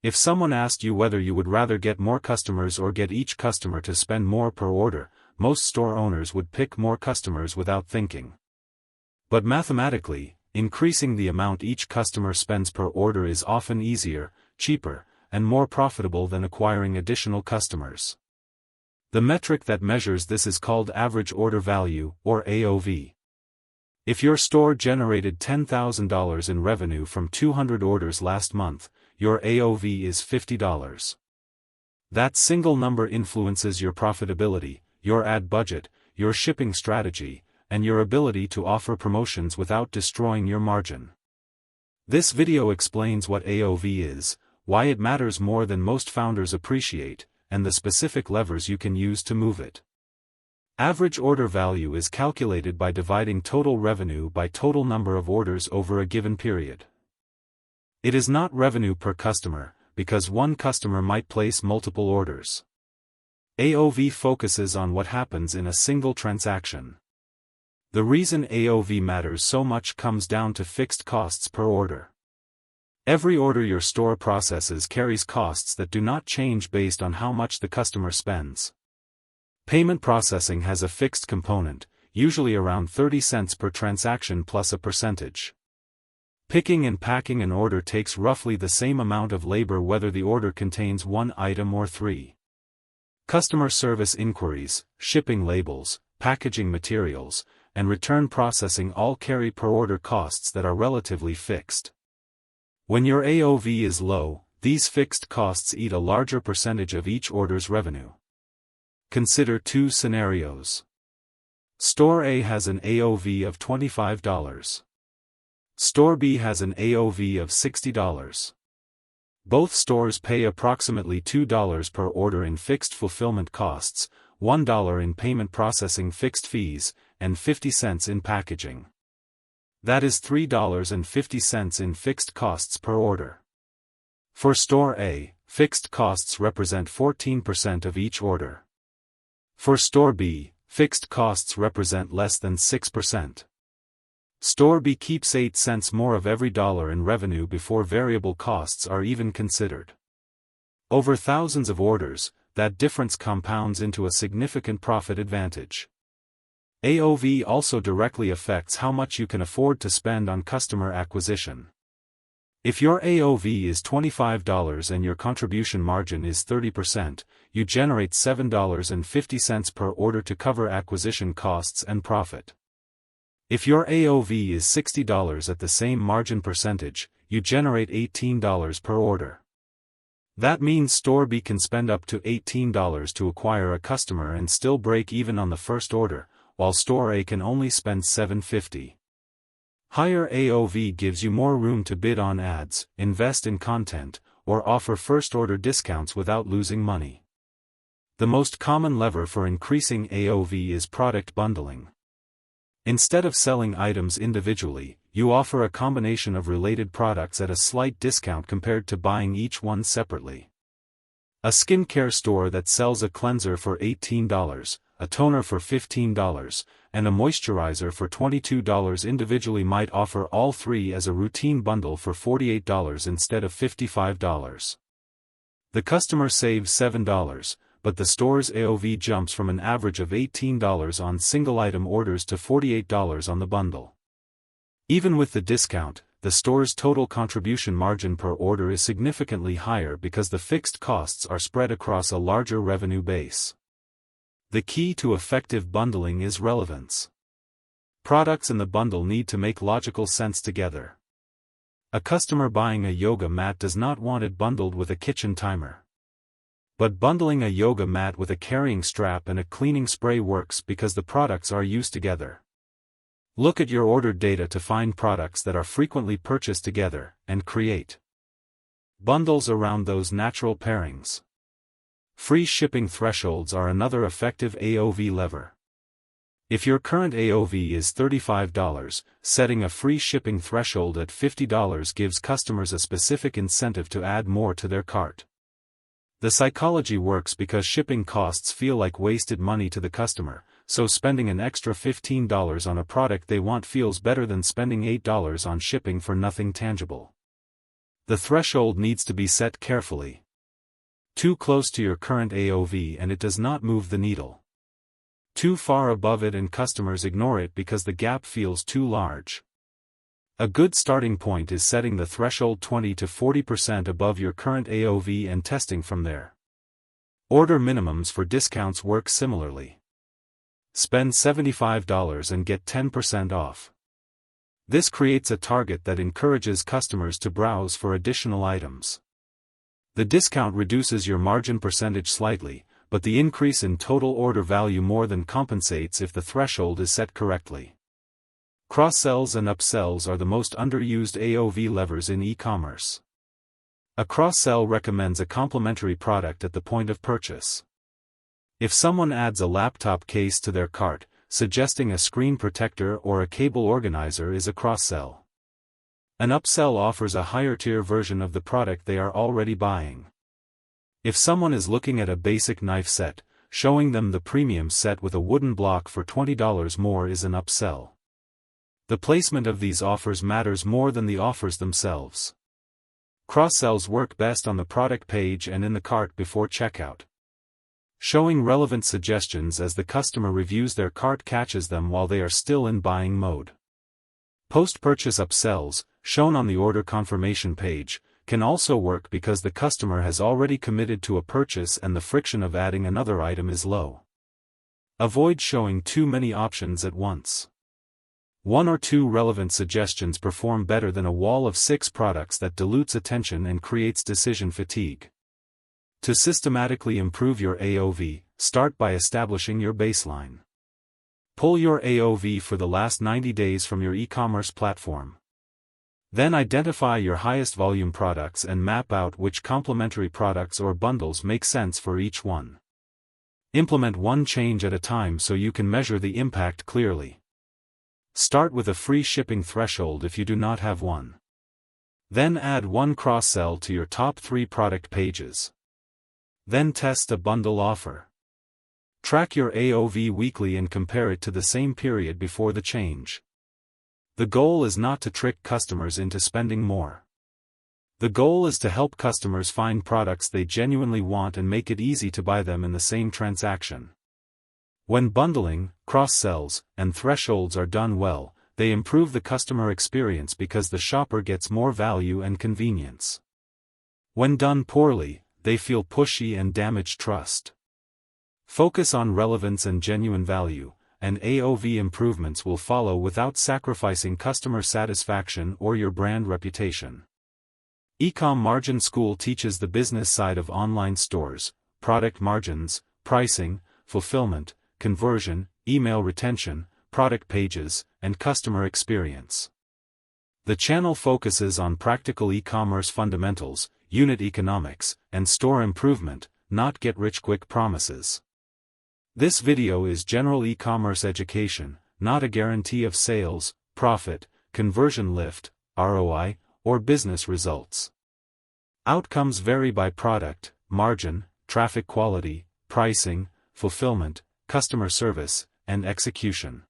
If someone asked you whether you would rather get more customers or get each customer to spend more per order, most store owners would pick more customers without thinking. But mathematically, increasing the amount each customer spends per order is often easier, cheaper, and more profitable than acquiring additional customers. The metric that measures this is called average order value, or AOV. If your store generated $10,000 in revenue from 200 orders last month, your AOV is $50. That single number influences your profitability, your ad budget, your shipping strategy, and your ability to offer promotions without destroying your margin. This video explains what AOV is, why it matters more than most founders appreciate, and the specific levers you can use to move it. Average order value is calculated by dividing total revenue by total number of orders over a given period. It is not revenue per customer, because one customer might place multiple orders. AOV focuses on what happens in a single transaction. The reason AOV matters so much comes down to fixed costs per order. Every order your store processes carries costs that do not change based on how much the customer spends. Payment processing has a fixed component, usually around 30 cents per transaction plus a percentage. Picking and packing an order takes roughly the same amount of labor whether the order contains one item or three. Customer service inquiries, shipping labels, packaging materials, and return processing all carry per order costs that are relatively fixed. When your AOV is low, these fixed costs eat a larger percentage of each order's revenue. Consider two scenarios. Store A has an AOV of $25. Store B has an AOV of $60. Both stores pay approximately $2 per order in fixed fulfillment costs, $1 in payment processing fixed fees, and 50 cents in packaging. That is $3.50 in fixed costs per order. For Store A, fixed costs represent 14% of each order. For Store B, fixed costs represent less than 6%. Store B keeps 8 cents more of every dollar in revenue before variable costs are even considered. Over thousands of orders, that difference compounds into a significant profit advantage. AOV also directly affects how much you can afford to spend on customer acquisition. If your AOV is $25 and your contribution margin is 30%, you generate $7.50 per order to cover acquisition costs and profit. If your AOV is $60 at the same margin percentage, you generate $18 per order. That means Store B can spend up to $18 to acquire a customer and still break even on the first order, while Store A can only spend $7.50. Higher AOV gives you more room to bid on ads, invest in content, or offer first-order discounts without losing money. The most common lever for increasing AOV is product bundling. Instead of selling items individually, you offer a combination of related products at a slight discount compared to buying each one separately. A skincare store that sells a cleanser for $18, a toner for $15, and a moisturizer for $22 individually might offer all three as a routine bundle for $48 instead of $55. The customer saves $7, but the store's AOV jumps from an average of $18 on single-item orders to $48 on the bundle. Even with the discount, the store's total contribution margin per order is significantly higher because the fixed costs are spread across a larger revenue base. The key to effective bundling is relevance. Products in the bundle need to make logical sense together. A customer buying a yoga mat does not want it bundled with a kitchen timer. But bundling a yoga mat with a carrying strap and a cleaning spray works because the products are used together. Look at your order data to find products that are frequently purchased together, and create bundles around those natural pairings. Free shipping thresholds are another effective AOV lever. If your current AOV is $35, setting a free shipping threshold at $50 gives customers a specific incentive to add more to their cart. The psychology works because shipping costs feel like wasted money to the customer, so spending an extra $15 on a product they want feels better than spending $8 on shipping for nothing tangible. The threshold needs to be set carefully. Too close to your current AOV and it does not move the needle. Too far above it and customers ignore it because the gap feels too large. A good starting point is setting the threshold 20 to 40% above your current AOV and testing from there. Order minimums for discounts work similarly. Spend $75 and get 10% off. This creates a target that encourages customers to browse for additional items. The discount reduces your margin percentage slightly, but the increase in total order value more than compensates if the threshold is set correctly. Cross-sells and upsells are the most underused AOV levers in e-commerce. A cross-sell recommends a complementary product at the point of purchase. If someone adds a laptop case to their cart, suggesting a screen protector or a cable organizer is a cross-sell. An upsell offers a higher-tier version of the product they are already buying. If someone is looking at a basic knife set, showing them the premium set with a wooden block for $20 more is an upsell. The placement of these offers matters more than the offers themselves. Cross-sells work best on the product page and in the cart before checkout. Showing relevant suggestions as the customer reviews their cart catches them while they are still in buying mode. Post-purchase upsells, shown on the order confirmation page, can also work because the customer has already committed to a purchase and the friction of adding another item is low. Avoid showing too many options at once. 1 or 2 relevant suggestions perform better than a wall of 6 products that dilutes attention and creates decision fatigue. To systematically improve your AOV, start by establishing your baseline. Pull your AOV for the last 90 days from your e-commerce platform. Then identify your highest volume products and map out which complementary products or bundles make sense for each one. Implement one change at a time so you can measure the impact clearly. Start with a free shipping threshold if you do not have one. Then add one cross-sell to your top 3 product pages. Then test a bundle offer. Track your AOV weekly and compare it to the same period before the change. The goal is not to trick customers into spending more. The goal is to help customers find products they genuinely want and make it easy to buy them in the same transaction. When bundling, cross-sells, and thresholds are done well, they improve the customer experience because the shopper gets more value and convenience. When done poorly, they feel pushy and damage trust. Focus on relevance and genuine value, and AOV improvements will follow without sacrificing customer satisfaction or your brand reputation. Ecom Margin School teaches the business side of online stores, product margins, pricing, fulfillment, conversion, email retention, product pages, and customer experience. The channel focuses on practical e-commerce fundamentals, unit economics, and store improvement, not get-rich-quick promises. This video is general e-commerce education, not a guarantee of sales, profit, conversion lift, ROI, or business results. Outcomes vary by product, margin, traffic quality, pricing, fulfillment, customer service, and execution.